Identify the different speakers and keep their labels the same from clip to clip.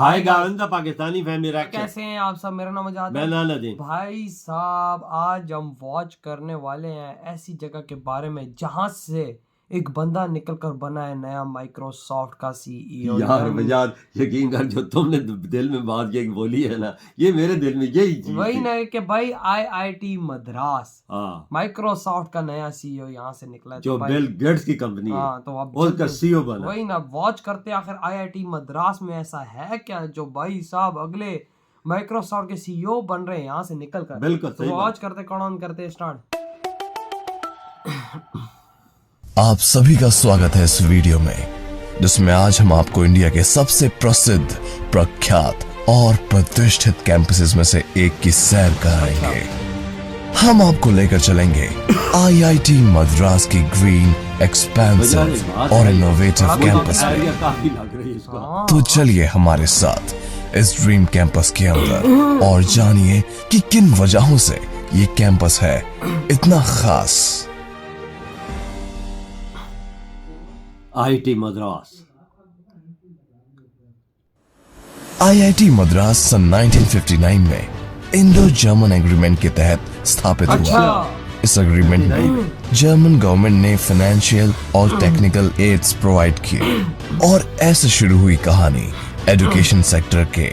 Speaker 1: हाय गावन the Pakistani family reaction.
Speaker 2: कैसे हैं आप सब? मेरा नाम आजाद
Speaker 1: मैं
Speaker 2: है।
Speaker 1: नाना जी।
Speaker 2: भाई साहब आज हम वॉच करने वाले हैं ऐसी जगह के बारे में जहां से एक बंदा निकलकर बना है नया माइक्रोसॉफ्ट का सीईओ।
Speaker 1: यार यकीन कर, जो तुमने दिल में बात ये बोली है ना, ये मेरे दिल में यही चीज
Speaker 2: वही
Speaker 1: थी।
Speaker 2: ना कि भाई आईआईटी मद्रास
Speaker 1: हाँ,
Speaker 2: माइक्रोसॉफ्ट का नया सीईओ यहाँ से निकला है।
Speaker 1: जो बिल गेट्स की कंपनी है।
Speaker 2: हाँ तो अब
Speaker 1: उसका सीईओ बना।
Speaker 2: वही ना वॉच करते आखिर आईआईटी मद्रास में ऐसा है क्या जो भाई साहब अगले माइक्रोसॉफ्ट के सीईओ बन रहे हैं यहाँ से निकल कर।
Speaker 1: बिल्कुल सही
Speaker 2: तो
Speaker 1: बात।
Speaker 2: वॉच करते कौन ऑन करते स्टार्ट।
Speaker 3: आप सभी का स्वागत है इस वीडियो में, जिसमें आज हम आपको इंडिया के सबसे प्रसिद्ध, प्रख्यात और प्रतिष्ठित कैंपसेस में से एक की सैर कराएंगे। हम आपको लेकर चलेंगे आईआईटी मद्रास की ग्रीन, एक्सपेंसिव और इनोवेटिव कैंपस में।
Speaker 1: काफी लग रही है इसको।
Speaker 3: तो चलिए हमारे साथ इस ड्रीम कैंपस के अंदर और जानिए कि किन वजहों से ये कैंपस है इतना खास।
Speaker 1: आईआईटी मद्रास।
Speaker 3: आईआईटी मद्रास सन 1959 में इंडो जर्मन एग्रीमेंट के तहत स्थापित हुआ। इस एग्रीमेंट में जर्मन गवर्नमेंट ने फाइनेंशियल और टेक्निकल एड्स प्रोवाइड किए और ऐसे शुरू हुई कहानी एजुकेशन सेक्टर के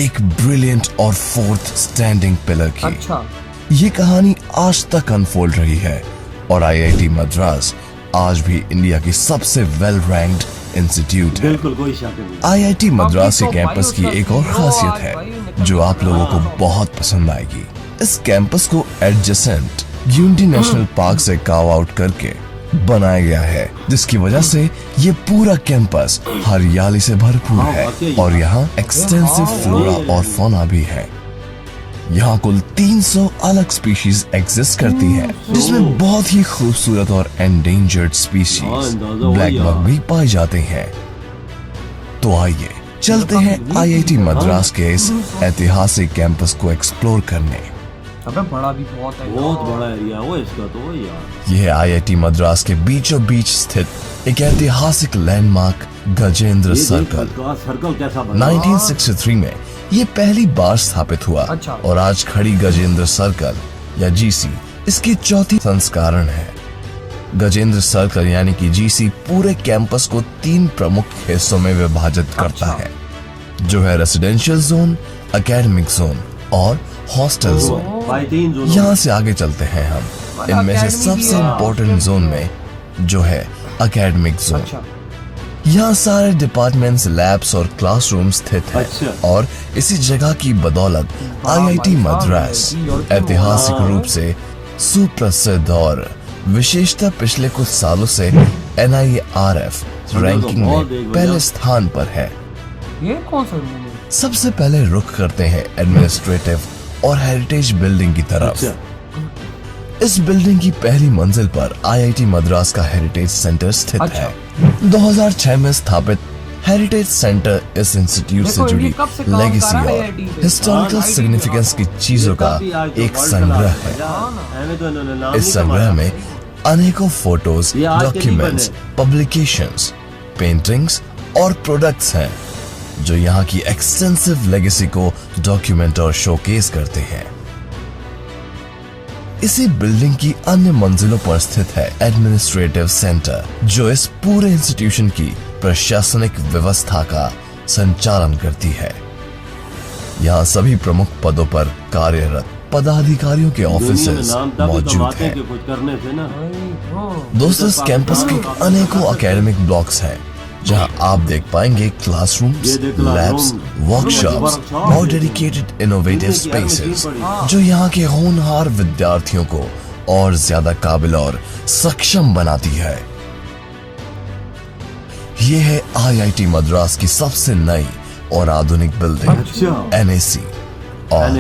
Speaker 3: एक ब्रिलियंट और फोर्थ स्टैंडिंग पिलर की। ये कहानी आज तक अनफोल्ड रही है और आईआईटी मद्रास आज भी इंडिया की सबसे वेल रैंक्ड इंस्टीट्यूट है।
Speaker 1: बिल्कुल कोई शक नहीं।
Speaker 3: आईआईटी मद्रास के कैंपस की एक और खासियत है जो आप लोगों को बहुत पसंद आएगी। इस कैंपस को एडजेसेंट यूनिटी नेशनल पार्क से कार्व आउट करके बनाया गया है, जिसकी वजह से ये पूरा कैंपस हरियाली से भरपूर है और यहाँ एक्सटेंसिव फ्लोरा और फौना भी है। यहाँ कुल 300 अलग स्पीशीज एग्जिस्ट करती है, जिसमें बहुत ही खूबसूरत और एंडेंजर्ड स्पीशीज ब्लैक बग भी पाए जाते हैं। तो आइए चलते हैं आईआईटी मद्रास के इस ऐतिहासिक कैंपस को एक्सप्लोर करने।
Speaker 2: अबे बड़ा भी बहुत है,
Speaker 1: बहुत बड़ा एरिया है वो इसका तो यार।
Speaker 3: यह आईआईटी मद्रास के बीचों बीच स्थित एक ऐतिहासिक लैंडमार्क गजेंद्र सर्कल।
Speaker 1: सर्कल कैसा बना?
Speaker 3: 1963 में ये पहली बार स्थापित हुआ और आज खड़ी गजेंद्र सर्कल या जीसी इसकी चौथी संस्करण है। गजेंद्र सर्कल यानी कि जीसी पूरे कैंपस को 3 प्रमुख हिस्सों में विभाजित करता है, जो है रेसिडेंशियल जोन, एकेडमिक जोन और हॉस्टल जोन। यहाँ से आगे चलते हैं हम इनमें से सबसे इम्पोर्टेंट जोन में, जो है एकेडमिक जोन। यहाँ सारे डिपार्टमेंट्स, लैब्स और क्लासरूम स्थित हैं और इसी जगह की बदौलत आईआईटी मद्रास ऐतिहासिक रूप से सुप्रसिद्ध और विशेषता पिछले कुछ सालों से NIRF रैंकिंग में पहले स्थान पर है।
Speaker 2: ये कौन सा रूम है?
Speaker 3: सबसे पहले रुख करते हैं एडमिनिस्ट्रेटिव और हेरिटेज बिल्डिंग की तरफ। इस बिल्डिंग की पहली मंजिल पर आईआईटी मद्रास का हेरिटेज सेंटर स्थित है। 2006 में स्थापित हेरिटेज सेंटर इस इंस्टीट्यूट से जुड़ी लेगेसी और हिस्टोरिकल सिग्निफिकेंस की चीजों का एक संग्रह है। इस संग्रह में अनेकों फोटोज, डॉक्यूमेंट्स, पब्लिकेशंस, पेंटिंग्स और प्रोडक्ट्स हैं, जो यहाँ की एक्सटेंसिव लेगेसी को डॉक्यूमेंट और शोकेस करते हैं। इसी बिल्डिंग की अन्य मंजिलों पर स्थित है एडमिनिस्ट्रेटिव सेंटर, जो इस पूरे इंस्टीट्यूशन की प्रशासनिक व्यवस्था का संचालन करती है। यहाँ सभी प्रमुख पदों पर कार्यरत पदाधिकारियों के ऑफिसेज मौजूद हैं। दोस्तों, इस कैंपस के अनेकों एकेडमिक ब्लॉक्स हैं, जहां आप देख पाएंगे क्लासरूम्स, लैब्स, वर्कशॉप्स और डेडिकेटेड इनोवेटिव स्पेसेस, जो यहाँ के होनहार विद्यार्थियों को और ज्यादा काबिल और सक्षम बनाती है। ये है आईआईटी मद्रास की सबसे नई और आधुनिक बिल्डिंग NAC और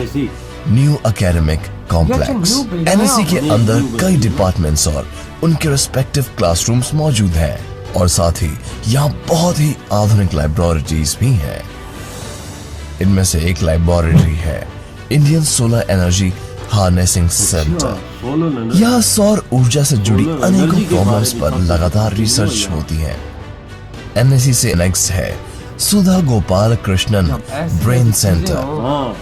Speaker 3: न्यू एकेडमिक कॉम्प्लेक्स। NAC के अंदर कई डिपार्टमेंट्स और उनके रिस्पेक्टिव क्लासरूम्स मौजूद हैं और साथ ही यहाँ बहुत ही आधुनिक लैबोरेटरीज भी हैं। इनमें से एक लैबोरेटरी है Indian solar energy harnessing centre. यहाँ सौर ऊर्जा से जुड़ी अनेकों प्रॉब्लम्स पर लगातार रिसर्च होती है। NAC से नेक्स्ट है सुधा गोपाल कृष्णन ब्रेन सेंटर।
Speaker 1: हाँ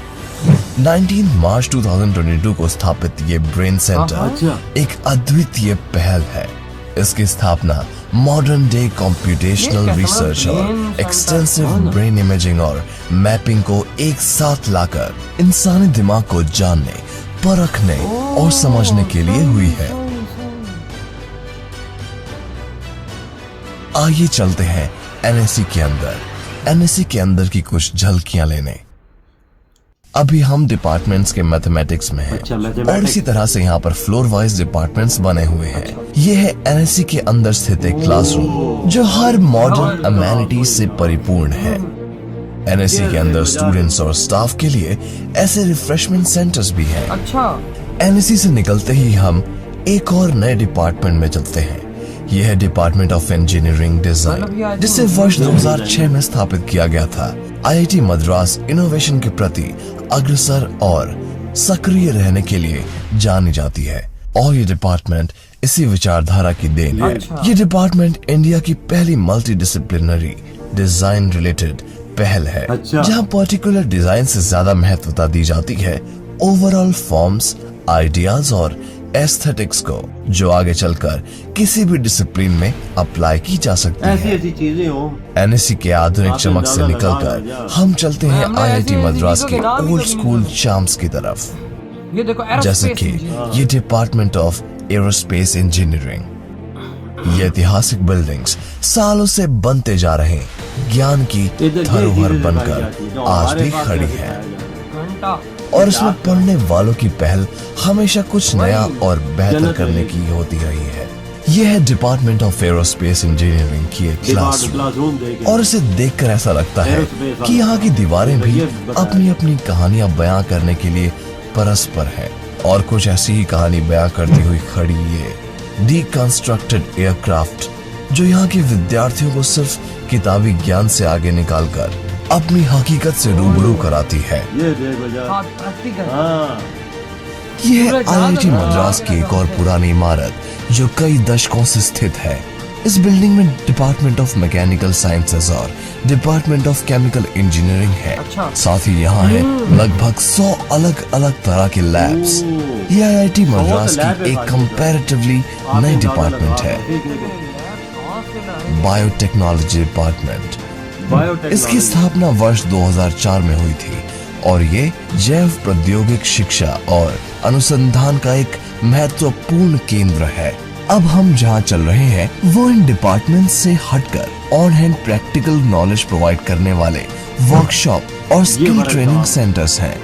Speaker 3: 19 मार्च 2022 को स्थापित ये ब्रेन सेंटर एक अद्वितीय पहल है। इसकी स्थापना मॉडर्न डे कंप्यूटेशनल रिसर्च और एक्सटेंसिव ब्रेन इमेजिंग और मैपिंग को एक साथ लाकर इंसानी दिमाग को जानने, परखने और समझने के लिए हुई है। आइए चलते हैं एनएससी के अंदर, एनएससी के अंदर की कुछ झलकियां लेने। अभी हम डिपार्टमेंट्स के मैथमेटिक्स में हैं।
Speaker 1: अच्छा,
Speaker 3: और इसी तरह से यहाँ पर फ्लोर वाइज डिपार्टमेंट्स बने हुए हैं। ये है एनएससी के अंदर स्थित एक क्लासरूम जो हर मॉडर्न अमेनिटीज से परिपूर्ण है। एनएससी के अंदर स्टूडेंट्स और स्टाफ के लिए ऐसे रिफ्रेशमेंट सेंटर्स भी हैं।
Speaker 2: अच्छा,
Speaker 3: एनएससी से निकलते ही हम एक और नए डिपार्टमेंट में चलते हैं। यह है डिपार्टमेंट ऑफ इंजीनियरिंग डिजाइन, जिसे वर्ष 2006 में स्थापित किया गया था। आईआईटी मद्रास इनोवेशन के प्रति अग्रसर और सक्रिय रहने के लिए जानी जाती है और ये डिपार्टमेंट इसी विचारधारा की देन है। ये डिपार्टमेंट इंडिया की पहली मल्टी डिसिप्लिनरी डिजाइन रिलेटेड पहल है, जहां पर्टिकुलर डिजाइन से ज्यादा महत्वता दी जाती है ओवरऑल फॉर्म्स, आइडियाज और एस्थेटिक्स को, जो आगे चलकर किसी भी डिसिप्लिन में अप्लाई की जा सकती है।
Speaker 1: ऐसी चीजें हो।
Speaker 3: एनएससी के आधुनिक चमक से निकलकर हम चलते हैं आईआईटी मद्रास के ओल्ड स्कूल चार्म्स की तरफ,
Speaker 2: ये देखो
Speaker 3: जैसे कि ये डिपार्टमेंट ऑफ एरोस्पेस इंजीनियरिंग। ये ऐतिहासिक बिल्डिंग्स सालों से बनते जा रहे ज्ञान की धरोहर बनकर आज भी खड़ी है और इसमें पढ़ने वालों की पहल हमेशा कुछ नया और बेहतर करने की होती रही है। यह है डिपार्टमेंट ऑफ एरोस्पेस इंजीनियरिंग की एक क्लासरूम और इसे देखकर ऐसा लगता है कि यहाँ की दीवारें भी अपनी अपनी कहानियां बयां करने के लिए परस्पर है और कुछ ऐसी ही कहानी बयां करती हुई खड़ी ये डीकंस्ट्रक्टेड एयरक्राफ्ट, जो यहाँ के विद्यार्थियों को सिर्फ किताबी ज्ञान से आगे निकालकर अपनी हकीकत से रूबरू कराती है। यह है आईआईटी मद्रास की एक और पुरानी इमारत जो कई दशकों से स्थित है। इस बिल्डिंग में डिपार्टमेंट ऑफ मैकेनिकल साइंसेज और डिपार्टमेंट ऑफ केमिकल इंजीनियरिंग है। साथ ही यहाँ है लगभग 100 अलग अलग तरह के लैब्स। यह आईआईटी मद्रास की एक कंपैरेटिवली नई डिपार्टमेंट है, बायोटेक्नोलॉजी डिपार्टमेंट। इसकी स्थापना वर्ष 2004 में हुई थी और ये जैव प्रौद्योगिक शिक्षा और अनुसंधान का एक महत्वपूर्ण केंद्र है। अब हम जहाँ चल रहे हैं वो इन डिपार्टमेंट से हटकर on hand practical knowledge provide करने वाले वर्कशॉप और स्किल ट्रेनिंग सेंटर्स हैं।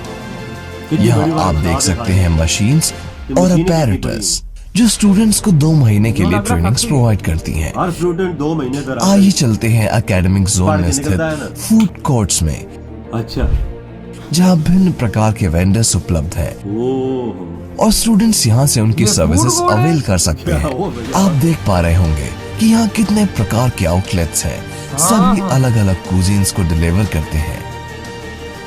Speaker 3: यहाँ आप देख सकते हैं मशीन्स और अपैरेटस जो स्टूडेंट्स को 2 महीने के लिए ट्रेनिंग्स प्रोवाइड करती हैं।
Speaker 1: हर स्टूडेंट 2 महीने तक
Speaker 3: आइए चलते हैं एकेडमिक जोन में स्थित फूड कोर्ट्स में।
Speaker 1: अच्छा,
Speaker 3: जहाँ भिन्न प्रकार के वेंडर्स उपलब्ध हैं और स्टूडेंट्स यहाँ से उनकी सर्विसेज अवेल कर सकते हैं। आप देख पा रहे होंगे कि यहाँ कितने प्रकार के आउटलेट्स हैं, सभी अलग अलग कुजीन्स को डिलीवर करते हैं।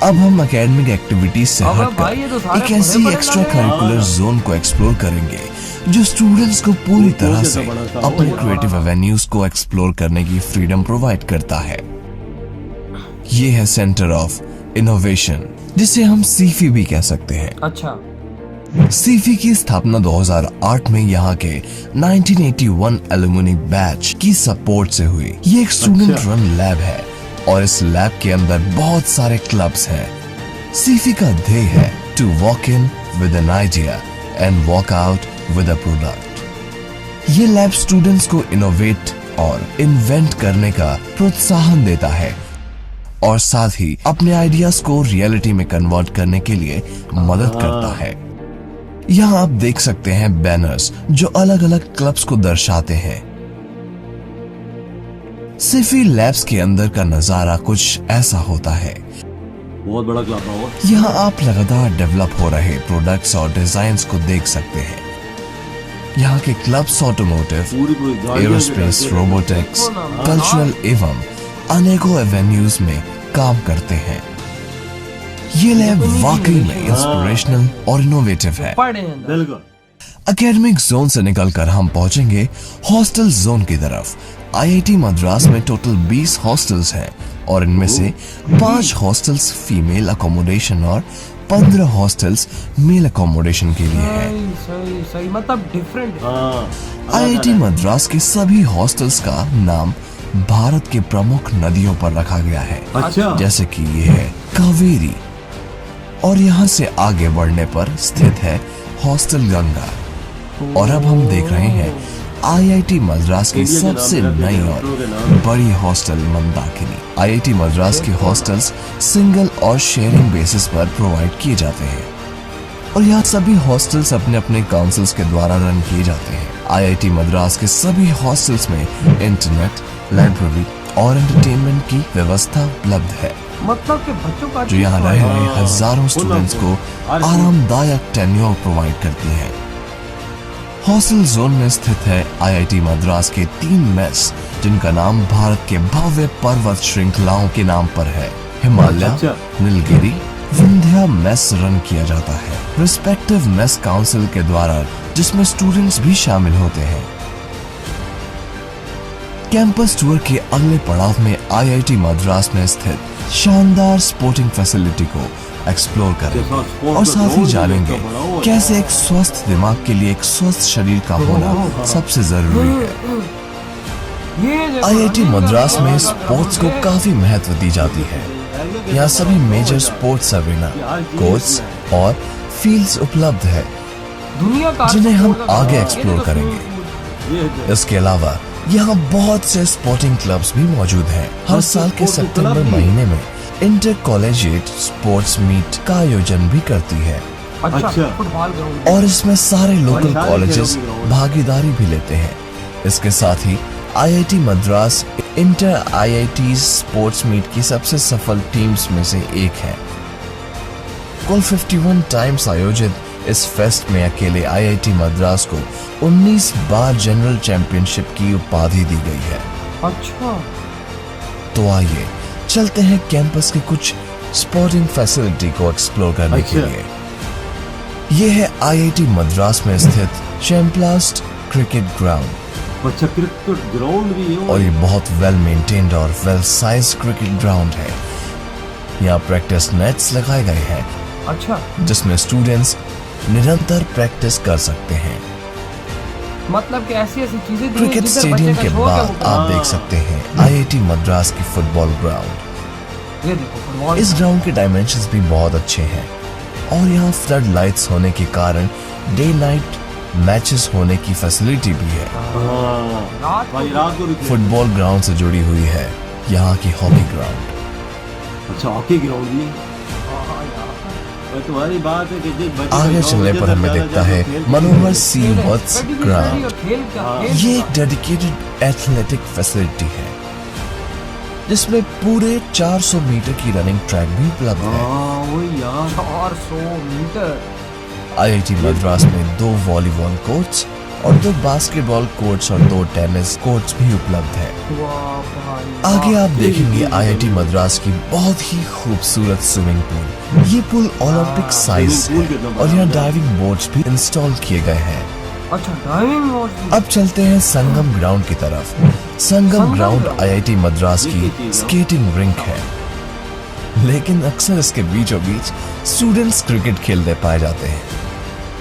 Speaker 3: अब हम एकेडमिक एक्टिविटीज से हटकर एक ऐसी एक्स्ट्रा करिकुलर जोन को एक्सप्लोर करेंगे जो स्टूडेंट्स को पूरी तरह से अपने क्रिएटिव एवेन्यूज को एक्सप्लोर करने की फ्रीडम प्रोवाइड करता है। ये है सेंटर ऑफ इनोवेशन, जिसे हम सीफी भी कह सकते हैं।
Speaker 2: अच्छा,
Speaker 3: सीफी की स्थापना 2008 में यहाँ के 1981 एलुमनी बैच की सपोर्ट से हुई। ये एक स्टूडेंट रन लैब है और इस लैब के अंदर बहुत सारे क्लब्स हैं। सीफी का ध्येय है to walk in with an idea and walk out with a product. ये लैब स्टूडेंट्स को इनोवेट और इन्वेंट करने का प्रोत्साहन देता है और साथ ही अपने आइडियाज को रियलिटी में कन्वर्ट करने के लिए मदद करता है। यहाँ आप देख सकते हैं बैनर्स जो अलग अलग क्लब्स को दर्शाते हैं। सीफी लैब्स के अंदर का नजारा कुछ ऐसा होता है।
Speaker 1: बहुत बड़ा क्लब है।
Speaker 3: यहाँ आप लगातार डेवलप हो रहे प्रोडक्ट्स और डिजाइन्स को देख सकते हैं। यहाँ के clubs automotive, aerospace, robotics, cultural एवं अनेकों एवेन्यूज में काम करते हैं। ये लैब वाकई में इंस्पिरेशनल और इनोवेटिव है। एकेडमिक जोन से निकलकर हम पहुंचेंगे हॉस्टल जोन की तरफ। आईआईटी मद्रास में टोटल 20 हॉस्टल्स हैं और इनमें से 5 हॉस्टल्स फीमेल अकोमोडेशन और 15 हॉस्टल्स मेल अकोमोडेशन के लिए है।
Speaker 2: सही मतलब डिफरेंट।
Speaker 3: आईआईटी मद्रास के सभी हॉस्टल्स का नाम भारत के प्रमुख नदियों पर रखा गया है।
Speaker 1: अच्छा।
Speaker 3: जैसे कि ये है कावेरी, और यहाँ से आगे बढ़ने पर स्थित है हॉस्टल गंगा। और अब हम देख रहे हैं आईआईटी मद्रास की सबसे नई और बड़ी हॉस्टल मंदाकिनी। आईआईटी मद्रास के हॉस्टल्स सिंगल और शेयरिंग बेसिस पर प्रोवाइड किए जाते हैं और यहाँ सभी हॉस्टल्स अपने अपने काउंसिल्स के द्वारा रन किए जाते हैं। आईआईटी मद्रास के सभी हॉस्टल्स में इंटरनेट, लाइब्रेरी और एंटरटेनमेंट की व्यवस्था उपलब्ध है,
Speaker 2: मतलब कि बच्चों का
Speaker 3: जो यहाँ रह रहे हजारों स्टूडेंट्स को आरामदायक टेन्योर प्रोवाइड करती है। हॉस्टल जोन में स्थित है आईआईटी मद्रास के 3 मेस, जिनका नाम भारत के भव्य पर्वत श्रृंखलाओं के नाम पर है। हिमालय, नीलगिरी, विंध्या मेस रन किया जाता है रिस्पेक्टिव मेस काउंसिल के द्वारा, जिसमें स्टूडेंट्स भी शामिल होते हैं। कैंपस टूर के अगले पड़ाव में आईआईटी मद्रास में स्थित शानदार स्पोर्टिंग फैसिलिटी को एक्सप्लोर करें और साथ ही जानेंगे कैसे एक स्वस्थ दिमाग के लिए एक स्वस्थ शरीर का होना सबसे जरूरी है। आईआईटी मद्रास में स्पोर्ट्स को काफी महत्व दी जाती है। यहाँ सभी मेजर स्पोर्ट्स अरेना, कोर्ट्स और फील्ड्स उपलब्ध है, जिन्हें हम आगे एक्सप्लोर करेंगे। इसके अलावा यहाँ बहुत से स्पोर्टिंग क्लब्स भी मौजूद हैं। हर साल के सितंबर महीने में इंटर कॉलेजिएट स्पोर्ट्स मीट का आयोजन भी करती है।
Speaker 2: अच्छा।
Speaker 3: और इसमें सारे लोकल कॉलेजेस भागीदारी भी लेते हैं। इसके साथ ही IIT Madras inter IIT sports meet की सबसे सफल टीम्स में से एक है। कुल 51 टाइम्स आयोजित इस फेस्ट में अकेले आईआईटी मद्रास को 19 बार जनरल चैंपियनशिप की उपाधि दी गई है।
Speaker 2: अच्छा।
Speaker 3: तो आइए चलते हैं कैंपस की कुछ स्पोर्टिंग फैसिलिटी को एक्सप्लोर करने के लिए। ये है आईआईटी मद्रास में स्थित चैंपलास्ट क्रिकेट ग्राउंड।
Speaker 1: अच्छा, क्रिकेट ग्राउंड भी है
Speaker 3: और ये बहुत वेल मेंटेन्ड और वेल साइज क्रिकेट ग्राउंड है। यहाँ प्रैक्टिस नेट्स लगाए गए हैं,
Speaker 2: अच्छा,
Speaker 3: जिसमें स्टूडेंट्स निरंतर प्रैक्टिस कर सकते हैं।
Speaker 2: मतलब कि ऐसी चीजें
Speaker 3: क्रिकेट स्टेडियम के बाद आप देख सकते हैं आईआईटी मद्रास की फुटबॉल ग्राउंड।
Speaker 2: ये देखो फुटबॉल।
Speaker 3: इस ग्राउंड के डायमेंशंस भी बहुत अच्छे हैं और यहाँ फ्लड लाइट्स होने के कारण डे नाइट मैचेस होने की फैसिलिटी भी है। फुटबॉल ग्राउंड से जुड़ी हुई है यहाँ की हॉकी ग्राउंड।
Speaker 1: अच्छा, हॉकी ग्राउंड भी तुम्हारी बात है कि
Speaker 3: आगे चलने पर हमें दिखता है मनोहर सी वत्स ग्राउंड। ये एक डेडिकेटेड एथलेटिक फैसिलिटी है, जिसमें पूरे 400 मीटर की रनिंग ट्रैक भी उपलब्ध है।
Speaker 2: 400 मीटर।
Speaker 3: आईआईटी मद्रास में 2 वॉलीबॉल कोर्ट्स और 2 बास्केटबॉल कोर्ट्स और 2 टेनिस कोर्ट्स भी उपलब्ध है। आगे आप देखेंगे आईआईटी मद्रास की बहुत ही खूबसूरत स्विमिंग पूल। ये पूल ओलंपिक साइज है और यहाँ डाइविंग बोर्ड्स भी इंस्टॉल किए गए हैं।
Speaker 2: अच्छा, डाइविंग बोर्ड।
Speaker 3: अब चलते हैं संगम ग्राउंड की तरफ। संगम ग्राउंड आईआईटी मद्रास की स्केटिंग रिंक है, लेकिन अक्सर इसके बीचों बीच स्टूडेंट्स क्रिकेट खेलते पाए जाते हैं।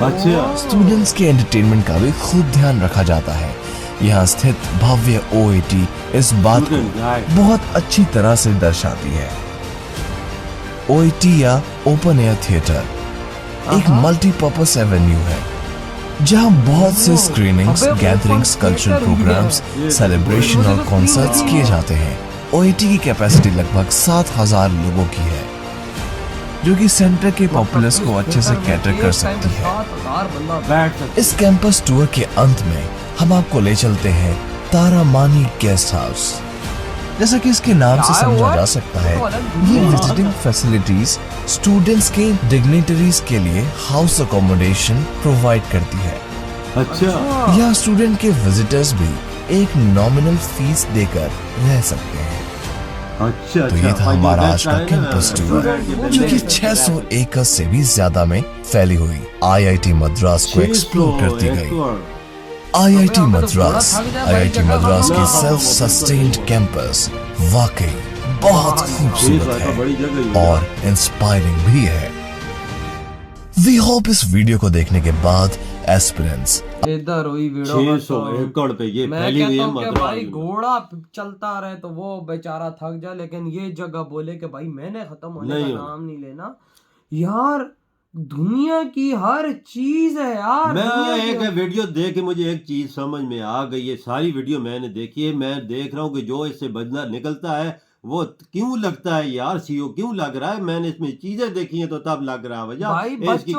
Speaker 1: अच्छा।
Speaker 3: स्टूडेंट्स के एंटरटेनमेंट का भी खूब ध्यान रखा जाता है। यहाँ स्थित भव्य ओएटी इस बात को बहुत अच्छी तरह से दर्शाती है। ओएटी या ओपन एयर थिएटर एक मल्टीपर्पस एवेन्यू है, जहाँ बहुत से screenings, gatherings, cultural programmes, celebration और कॉन्सर्ट्स किए जाते हैं। ओएटी की कैपेसिटी लगभग 7000 लोगों की है, जो कि सेंटर के पॉपुलस को अच्छे से कैटर कर सकती है। इस कैंपस टूर के अंत में हम आपको ले चलते हैं तारामानी गेस्ट हाउस। जैसा कि इसके नाम से समझा जा सकता है, ये विजिटिंग फैसिलिटीज स्टूडेंट्स के डिग्निटरीज के लिए हाउस अकोमोडेशन प्रोवाइड करती है।
Speaker 1: अच्छा।
Speaker 3: यहाँ स्टूडेंट के विजिटर्स भी एक नॉमिनल फीस देकर रह सकते हैं।
Speaker 1: अच्छा,
Speaker 3: तो ये था हमारा आज का कैंपस टूर, जो कि 600 एकड़ से भी ज्यादा में फैली हुई आईआईटी मद्रास को एक्सप्लोर करती गई। आईआईटी मद्रास की सेल्फ सस्टेन्ड कैंपस वाकई बहुत
Speaker 1: 600
Speaker 3: खूबसूरत
Speaker 1: एकड़ बड़ी जगह
Speaker 3: है
Speaker 1: ही है।
Speaker 3: और इंस्पायरिंग भी है। वी होप इस वीडियो को देखने के बाद एस्पिरेंट्स
Speaker 2: इधर हुई वीडियो
Speaker 1: 600 एकड़ पे ये
Speaker 2: मैं
Speaker 1: फैली हुई
Speaker 2: कहता
Speaker 1: है
Speaker 2: हूँ कि
Speaker 1: मद्रास
Speaker 2: भाई
Speaker 1: में।
Speaker 2: घोड़ा चलता रहे तो वो बेचारा थक जाए, लेकिन ये जगह बोले कि भाई मैंने खत्म होने
Speaker 1: नहीं
Speaker 2: का
Speaker 1: होना।
Speaker 2: नाम नहीं लेना। यार दुनिया की हर चीज है यार,
Speaker 1: मैं
Speaker 2: दुनिया की
Speaker 1: एक वीडियो देख के मुझे एक चीज समझ में आ गई है। सारी वीडियो मैंने देखी है। मैं देख रहा हूँ कि जो इससे बदला निकलता है वो क्यों लगता है यार, सीओ क्यों लग रहा है। मैंने इसमें चीजें देखी हैं तो तब लग रहा है वजह
Speaker 2: भाई
Speaker 1: इसकी।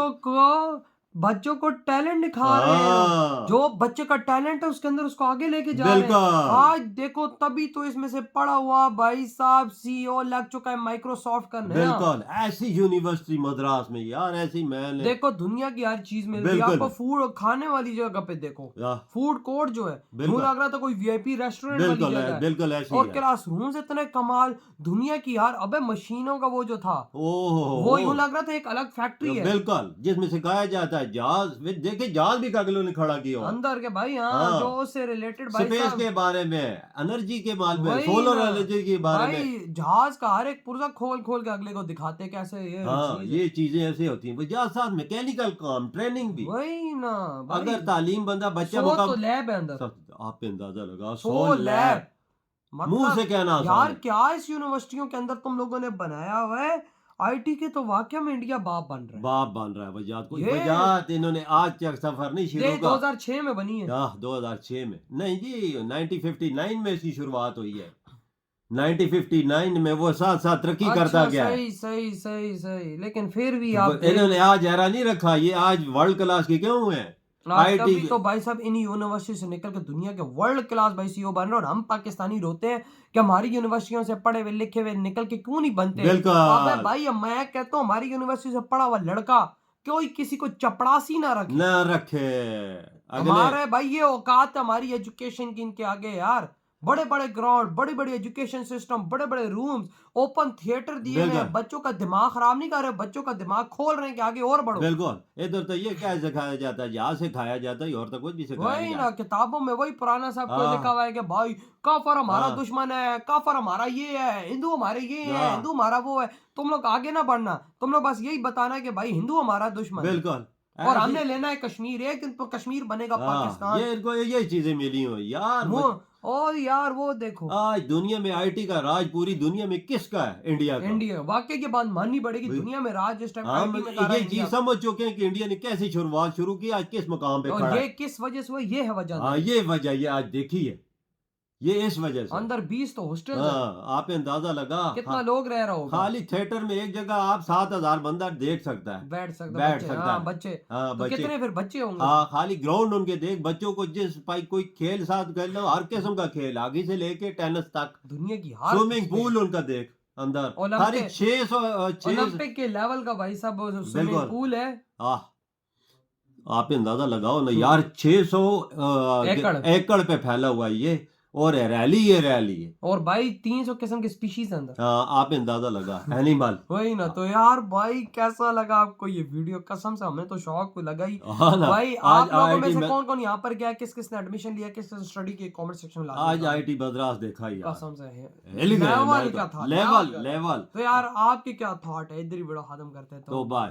Speaker 2: बच्चों को टैलेंट दिखा रहे हैं।
Speaker 1: हाँ
Speaker 2: जो बच्चे का टैलेंट है उसके अंदर उसको आगे लेके जा रहे हैं।
Speaker 1: बिल्कुल
Speaker 2: आज देखो तभी तो इसमें से पड़ा हुआ भाई साहब सीईओ लग चुका है माइक्रोसॉफ्ट का नया।
Speaker 1: बिल्कुल ऐसी यूनिवर्सिटी मद्रास में यार, ऐसी मैंने
Speaker 2: देखो दुनिया की हर चीज मिल रही है
Speaker 1: बिल्कुल
Speaker 2: आपको। फूड खाने वाली जगह पे देखो,
Speaker 1: या,
Speaker 2: फूड कोर्ट जो है यूं
Speaker 1: बिल्कुल
Speaker 2: लग रहा था कोई वीआईपी रेस्टोरेंट वाली
Speaker 1: बिल्कुल
Speaker 2: जगह है।
Speaker 1: बिल्कुल ऐसी
Speaker 2: और
Speaker 1: है।
Speaker 2: क्लासरूम्स इतने कमाल, दुनिया की यार अबे मशीनों का वो जो था
Speaker 1: ओहो
Speaker 2: वो यूं लग रहा था एक अलग फैक्ट्री है
Speaker 1: बिल्कुल, जिसमें सिखाया जाता है जहाज। देखे जहाज भी कागलों ने खड़ा किया हुआ।
Speaker 2: अंदर के भाई। हाँ
Speaker 1: हाँ।
Speaker 2: जो उससे रिलेटेड भाई
Speaker 1: स्पेस
Speaker 2: साहब
Speaker 1: के बारे में, एनर्जी के बारे में,
Speaker 2: वही
Speaker 1: सोलर
Speaker 2: ना
Speaker 1: एनर्जी के बारे
Speaker 2: भाई,
Speaker 1: में।
Speaker 2: जहाज का हर एक पुर्जा खोल खोल के अगले को दिखाते कैसे ये
Speaker 1: हाँ
Speaker 2: चीज है।
Speaker 1: ये चीजें ऐसे होती हैं। वजह साथ मैकेनिकल काम, ट्रेनिंग भी।
Speaker 2: वही ना भाई,
Speaker 1: अगर तालीम बंदा बच्चा
Speaker 2: 100 तो
Speaker 1: मुकाम
Speaker 2: लैब है अंदर,
Speaker 1: आप पे अंदाजा लगा
Speaker 2: 100
Speaker 1: 100 लैब। मुंह
Speaker 2: मतलब
Speaker 1: से कहना आसान
Speaker 2: यार
Speaker 1: है।
Speaker 2: क्या इस यूनिवर्सिटियों के अंदर तुम लोगों ने बनाया हुआ है। आईटी के तो वाकई में इंडिया बाप बन रहा है।
Speaker 1: बाप बन रहा है वजात। कोई
Speaker 2: ये
Speaker 1: वजात इन्होंने आज तक सफर नहीं शुरू
Speaker 2: ये
Speaker 1: का।
Speaker 2: 2006 में बनी है।
Speaker 1: 2006 में नहीं जी, 1959 में इसकी शुरुआत हुई है। 1959 में वो साथ साथ तरक्की करता गया है।
Speaker 2: सही सही सही सही, लेकिन फिर भी आप
Speaker 1: इन्होंने आज हैरा नहीं रखा, ये आज वर्ल्ड क्लास के क्यों हुए हैं।
Speaker 2: तभी
Speaker 1: आईटी
Speaker 2: तो भाई साहब इन यूनिवर्सिटी से निकल के दुनिया के वर्ल्ड क्लास भाई सीईओ बन रहे हैं। और हम पाकिस्तानी रोते हैं कि हमारी यूनिवर्सिटियों से पढ़े हुए लिखे हुए निकल के क्यों नहीं बनते।
Speaker 1: बिल्कुल।
Speaker 2: अबे भाई मैं कहता हूँ हमारी यूनिवर्सिटी से पढ़ा हुआ लड़का कोई किसी को चपड़ासी ना रखे,
Speaker 1: न रखे अगले।
Speaker 2: हमारे भाई ये औकात है हमारी एजुकेशन की इनके आगे यार। बड़े बड़े ग्राउंड, बड़ी बड़ी एजुकेशन सिस्टम, बड़े बड़े रूम्स, ओपन थिएटर दिए हुए
Speaker 1: बिल्कुल।
Speaker 2: हैं। बच्चों का दिमाग खराब नहीं कर रहे, बच्चों का दिमाग खोल रहे हैं कि आगे और बढ़ो।
Speaker 1: बिल्कुल इधर तो ये क्या सिखाया जाता है, यहाँ सिखाया जाता है और तो कुछ भी सिखाया
Speaker 2: वही
Speaker 1: नहीं
Speaker 2: ना
Speaker 1: जाता।
Speaker 2: किताबों में वही पुराना सब कुछ
Speaker 1: हाँ।
Speaker 2: लिखा हुआ है कि भाई काफर हमारा
Speaker 1: हाँ।
Speaker 2: दुश्मन है, काफर हमारा ये है, हिंदू हमारे ये है,
Speaker 1: हाँ।
Speaker 2: हिंदू हमारा वो है। तुम लोग आगे ना बढ़ना, तुम लोग बस यही बताना है कि भाई हिंदू हमारा दुश्मन है
Speaker 1: बिल्कुल
Speaker 2: और
Speaker 1: ऐसी-
Speaker 2: हमने लेना है कश्मीर। एक दिन तो कश्मीर बनेगा
Speaker 1: हाँ,
Speaker 2: पाकिस्तान।
Speaker 1: ये इनको ये चीजें मिली हो यार।
Speaker 2: और यार वो देखो
Speaker 1: आज दुनिया में आईटी का राज पूरी दुनिया में किसका है? इंडिया का।
Speaker 2: इंडिया वाकई की बात माननी पड़ेगी।
Speaker 1: भाई,
Speaker 2: दुनिया में राज इस टाइम
Speaker 1: हम
Speaker 2: आईटी में कर रहा है
Speaker 1: ये
Speaker 2: इंडिया।
Speaker 1: चीज समझ चुके हैं कि इंडिया ने कैसी शुरुआत शुरू की, आज किस मुकाम पे
Speaker 2: और
Speaker 1: खड़ा
Speaker 2: ये
Speaker 1: है।
Speaker 2: किस वजह से हुआ, ये है वजह।
Speaker 1: हाँ ये वजह, ये आज देखी है, ये इस वजह से।
Speaker 2: अंदर 20 तो हॉस्टल है,
Speaker 1: हाँ आपने अंदाजा लगा
Speaker 2: कितना लोग रह रहा होगा।
Speaker 1: खाली थिएटर में एक जगह आप 7,000 बंदा देख सकता है।
Speaker 2: बैठ सकता
Speaker 1: बैठ
Speaker 2: बच्चे,
Speaker 1: सकता
Speaker 2: हाँ
Speaker 1: है।
Speaker 2: बच्चे।
Speaker 1: हाँ
Speaker 2: तो
Speaker 1: बच्चे।
Speaker 2: कितने फिर बच्चे होंगे।
Speaker 1: हाँ खाली ग्राउंड उनके देख, बच्चों को जिस भाई कोई खेल साथ खेल लो, हर किस्म का खेल आगे से लेके टेनिस तक,
Speaker 2: दुनिया की हर
Speaker 1: स्विमिंग पूल उनका देख अंदर।
Speaker 2: ओलंपिक-
Speaker 1: खाली 600
Speaker 2: ओलंपिक के लेवल का भाई साहब स्विमिंग
Speaker 1: बिल्कुल।
Speaker 2: पूल है।
Speaker 1: आप अंदाजा लगाओ ना यार, 600
Speaker 2: एकड़।
Speaker 1: एकड़ पे फैला हुआ है ये। और रैली है, रैली है।
Speaker 2: और भाई 300 किस्म के स्पीशीज अंदर।
Speaker 1: हाँ आप अंदाजा लगा एनिमल।
Speaker 2: वही ना। तो यार भाई कैसा लगा आपको ये वीडियो? कसम से हमें तो शौक लगा ही।
Speaker 1: हाँ ना,
Speaker 2: भाई
Speaker 1: आज
Speaker 2: आप लोगों में
Speaker 1: IIT
Speaker 2: से कौन कौन यहाँ पर गया, किस किसने एडमिशन लिया, किस किस स्टडी के कमेंट सेक्शन में लाजमी
Speaker 1: आज
Speaker 2: बताओ।
Speaker 1: आईटी मद्रास देखा ही यार।
Speaker 2: कसम से है।
Speaker 1: हिल गए
Speaker 2: लेवल
Speaker 1: मैं
Speaker 2: क्या
Speaker 1: तो।
Speaker 2: था,
Speaker 1: लेवल
Speaker 2: क्या?
Speaker 1: लेवल।
Speaker 2: तो यार आपके क्या थॉट है? इधर ही वीडियो खत्म करते हैं
Speaker 1: तो बाय।